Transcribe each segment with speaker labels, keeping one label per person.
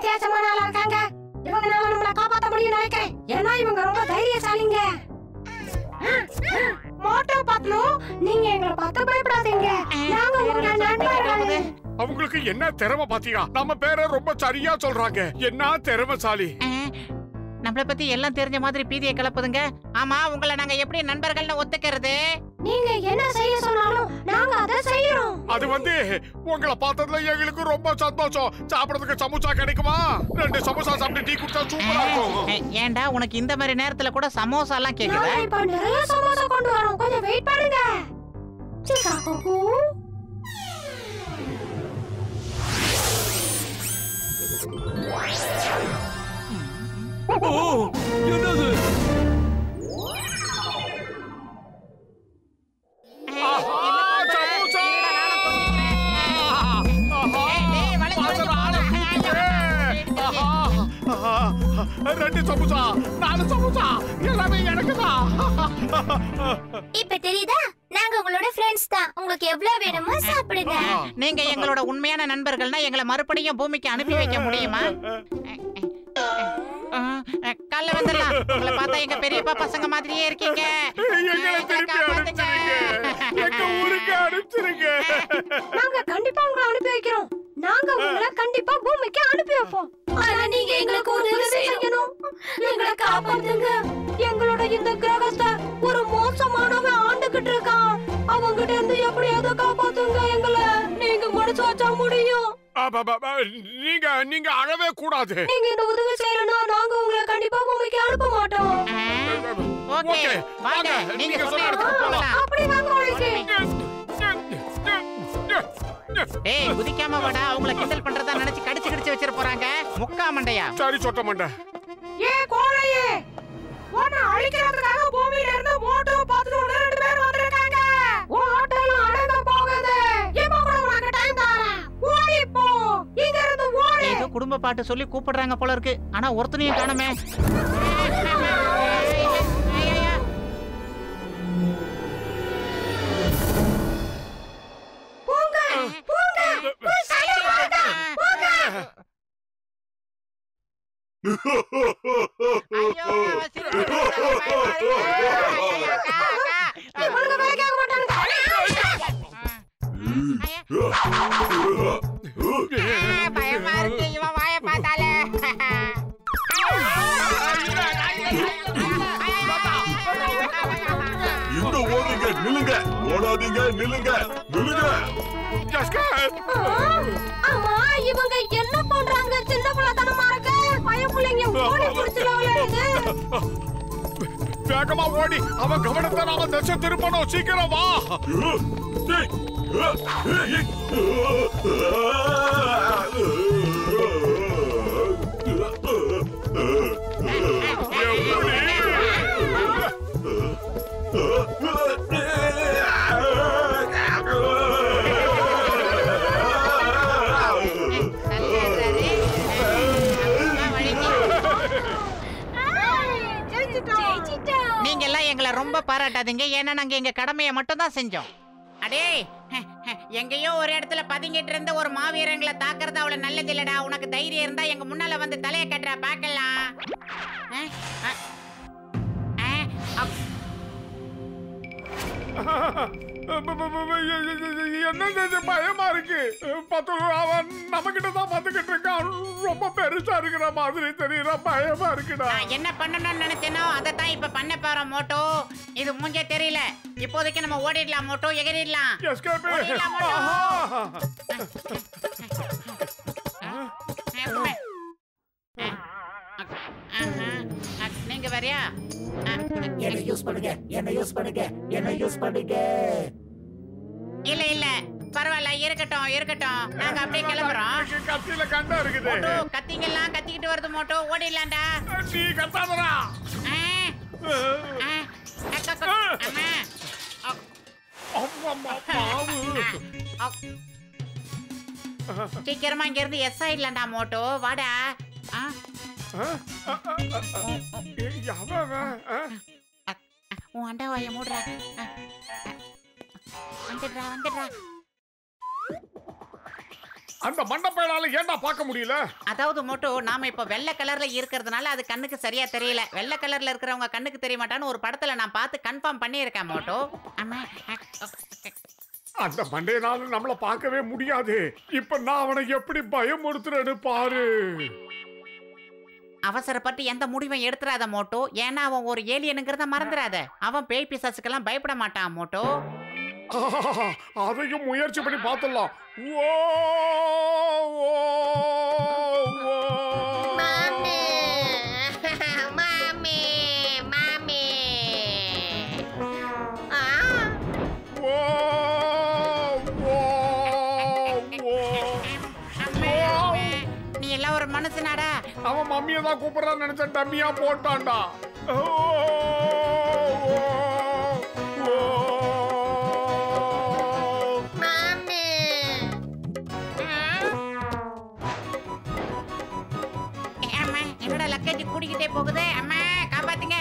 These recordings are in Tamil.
Speaker 1: வித்தியாசமான ஆளா இருக்காங்க. இவங்கனால நம்மள காப்பாத்த முடியும்னு நினைக்கிறேன். ஏன்னா இவங்க ரொம்ப தைரியசாலிங்க. மோட்டோ பத்லு, நீங்க எங்களை பார்த்து பயப்படாதீங்க. நாங்க உங்க நண்பர்கள்.
Speaker 2: அவங்களுக்கு என்ன திறமை பாத்தீங்க? நம்ம பேரை ரொம்ப சரியா சொல்றாங்க. என்ன திறமைசாலி.
Speaker 3: நம்மள பத்தி எல்லாம் தெரிஞ்ச மாதிரி பீதியை கிளப்புதுங்க. ஆமா, உங்களை நாங்க எப்படி நண்பர்கள்னு ஒத்துக்கிறது?
Speaker 1: நீங்க என்ன செய்ய சொன்னாலும் நாங்க அதை செய்யறோம்.
Speaker 2: அது உங்களை பார்த்ததுல எங்களுக்கு ரொம்ப சந்தோஷம். சாப்பிடறதுக்கு சமோசா கிடைக்குமா? 2 சமோசா சாப்பிட்டு டீ குடிச்சா சூப்பரா இருக்கும்.
Speaker 3: ஏன்டா உனக்கு இந்த மாதிரி நேரத்துல கூட சமோசா எல்லாம் கேக்குதா?
Speaker 1: இப்ப நிறைய சமோசா கொண்டு வரோம், கொஞ்சம் வெயிட் பண்ணுங்க. சிக்கா கோகு.
Speaker 2: என்னது? ரெண்டு சமோசா, 4 சமோசா, எல்லாமே எனக்குதான்.
Speaker 1: இப்ப தெரியுதா? நாங்க உங்களோட ஃப்ரெண்ட்ஸ் தான். உங்களுக்கு எவ்வளவு வேணுமோ சாப்பிடுங்க.
Speaker 3: நீங்க எங்களோட உண்மையான நண்பர்கள்னா எங்களை மறுபடியும் பூமிக்கு அனுப்பி வைக்க முடியுமா? காலைல வந்துடலாம். உங்களை பார்த்தா எங்க பெரியப்பா பசங்க மாதிரியே இருக்கீங்க.
Speaker 2: எங்களை திருப்பி அனுப்பிச்சிருங்க. எங்க ஊருக்கு அனுப்பிச்சிருங்க.
Speaker 1: நாங்க கண்டிப்பா உங்களை அனுப்பி வைக்கிறோம். நாங்க உங்களை கண்டிப்பா பூமிக்கு அனுப்பி வைப்போம். ஆனா நீங்க எங்களுக்கு உதவி செய்யணும். எங்களை காப்பாத்துங்க. எங்களோட இந்த கிரகத்தை ஒரு மோசமானவன் ஆண்டுகிட்டு இருக்கான். அவங்கிட்ட இருந்து எப்படியாவது காப்பாத்துங்க எங்களை. நீங்க மனசு வச்சா முடியும்.
Speaker 2: நீங்க அழவே கூடாது.
Speaker 1: நீங்க இந்த உதவி செய்யணும்னா நாங்க உங்களை கண்டிப்பா பூமிக்கு அனுப்ப மாட்டோம்.
Speaker 3: ஓகே, வாங்க. நீங்க சொன்ன இடத்துக்கு போலாம்.
Speaker 1: அப்படி வாங்க ஓடிச்சு.
Speaker 3: ஏய், குதிக்காம வாடா. அவங்கள கிண்டல் பண்றதா நினைச்சு கடிச்சு வச்சிர போறாங்க. முக்கா மண்டையா.
Speaker 2: சரி சொட்ட மண்டை.
Speaker 1: கோழையே, உன்னை அழிக்கிறதுக்காக பூமியில இருந்து மோட்டோ பார்த்துட்டு 2 பேர் வந்திருக்காங்க. உன் ஆட்டோலாம் அடங்க போகுது. இப்போ கூட உனக்கு டைம் தரேன். ஓடி போ. இங்க இருந்து ஓடு.
Speaker 3: ஏதோ குடும்ப பாட்டு சொல்லி கூப்பிடுறாங்க போல இருக்கு. ஆனா ஒருத்தனையும் காணோமே.
Speaker 1: போங்க போங்க. போங்க.
Speaker 3: ஐயோ, பயமா இருக்கு. இவன் வாயை பார்த்தாலே.
Speaker 4: இந்த ஓடுங்க, நில்லுங்க. ஓடாதீங்க, நில்லுங்க, நில்லுங்க.
Speaker 1: ஆமா, இவங்க என்ன பண்றாங்க? சின்ன பிள்ளைத்தனமா இருக்கு. பயப்புள்ளைங்க ஓடி புடிச்சிடுவாங்க.
Speaker 2: வேகமா ஓடி அவன் கவனத்தை நாம திசை திருப்பணும். சீக்கிரம் வா.
Speaker 3: நீங்க எல்லாம் எங்களை ரொம்ப பாராட்டாதீங்க. ஏன்னா நாங்க எங்க கடமையை மட்டும் தான் செஞ்சோம். அடே, எங்கேயோ ஒரு இடத்துல பதுங்கிட்டு இருந்த ஒரு மாவீரங்களை தாக்குறது அவ்வளவு நல்லது இல்லடா. உனக்கு தைரியம் இருந்தா எங்க முன்னால வந்து தலையை கட்டுற பாக்கலாம்.
Speaker 2: என்ன பயமா இருக்கு? அவன் நம்ம கிட்ட தான் வந்துகிட்டு இருக்கான். ரொம்ப பெருசா இருக்கிற மாதிரி தெரியற. பயமா இருக்குடா.
Speaker 3: என்ன பண்ணணும்னு நினைச்சேனோ அதை தான் இப்ப பண்ண போறோம் மோட்டோ. இது மூஞ்சே தெரியல. இப்போதைக்கு நம்ம ஓடிடலாம் மோட்டோ, எகிரிடலாம். நீங்க வரியா?
Speaker 5: என்ன யூஸ் பண்ணுங்க, என்ன யூஸ் பண்ணுங்க, என்ன யூஸ் பண்ணுங்க.
Speaker 3: இல்ல இல்ல பரவாயில்ல, இருக்கட்டும் இருக்கட்டும். நாங்க அப்படியே கிளம்புறோம்.
Speaker 2: கத்தியில கண்டா இருக்குது.
Speaker 3: மோட்டோ, கத்திங்கெல்லாம் கத்திக்கிட்டு வருது மோட்டோ. ஓடிடலாம்டா.
Speaker 2: நீ கத்தாதடா.
Speaker 3: சீக்கிரமா இங்க இருந்து எஸ் ஆயிடலாம்டா மோட்டோ. வாடா. உன் அண்டா வாய மூடுறா. வந்துடுறா வந்துடுறா.
Speaker 2: அந்த மண்டப்பையால ஏன்டா பார்க்க முடியல?
Speaker 3: அதாவது மோட்டோ நாம இப்ப வெள்ளை கலர்ல இருக்கிறதுனால அது கண்ணுக்கு சரியா தெரியல. வெள்ளை கலர்ல இருக்கிறவங்க கண்ணுக்கு தெரிய மாட்டான்னு ஒரு படத்துல நான் பார்த்து கன்ஃபார்ம் பண்ணியிருக்கேன் மோட்டோ. அம்மா
Speaker 2: அந்த மண்டையனால நம்மள பார்க்கவே முடியாது. இப்ப நான் அவனை எப்படி பயமுறுத்துறேன்னு பாரு.
Speaker 3: அவசரப்பட்டு எந்த முடிவும் எடுத்துறாத மோட்டோ. ஏன்னா அவன் ஒரு ஏலியனுங்கிறத மறந்துடாத. அவன் பேய் பிசாசுக்கெல்லாம் பயப்பட மாட்டான் மோட்டோ.
Speaker 2: அதையும் முயற்சி பண்ணி பார்த்துடலாம். ஓ
Speaker 6: மாமி மாமி மாமி
Speaker 3: நீ எல்லாம் ஒரு மனுஷனாடா.
Speaker 2: அவன் மம்மியை தான் கூப்பிடுறான்னு நினைச்ச டம்மியா போட்டான்டா.
Speaker 3: என்னோட லக்கேஜ் கூடிக்கிட்டே போகுது. அம்மா காப்பாத்துங்க.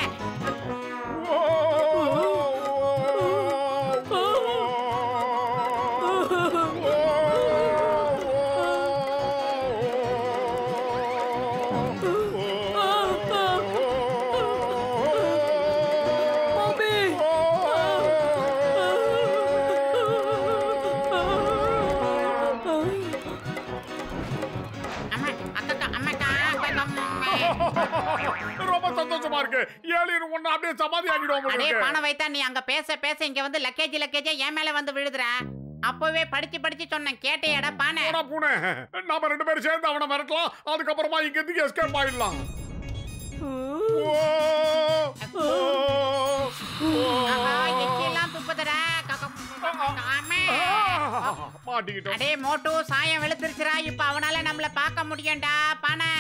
Speaker 2: ரொம்ப சந்தோஷமா இருக்கு. ஏலியன் ஒண்ணு அப்படியே சமாதி ஆகிடுவோம்.
Speaker 3: அடே பணம் வைத்தா நீ அங்க பேச பேச இங்க வந்து லக்கேஜ் என் மேல வந்து விழுதுற. அப்பவே படிச்சு சொன்னேன் கேட்டையடா பானை.
Speaker 2: பூனை நாம 2 பேரும் சேர்ந்து அவனை மிரட்டலாம். அதுக்கப்புறமா இங்க இருந்து எஸ்கேப் ஆயிடலாம். மாட்டிக்கிட்டோம்.
Speaker 3: அடே மோட்டு சாயம் வெளுத்துருச்சுடா. இப்ப அவனால நம்மள பார்க்க முடியும்டா பானை.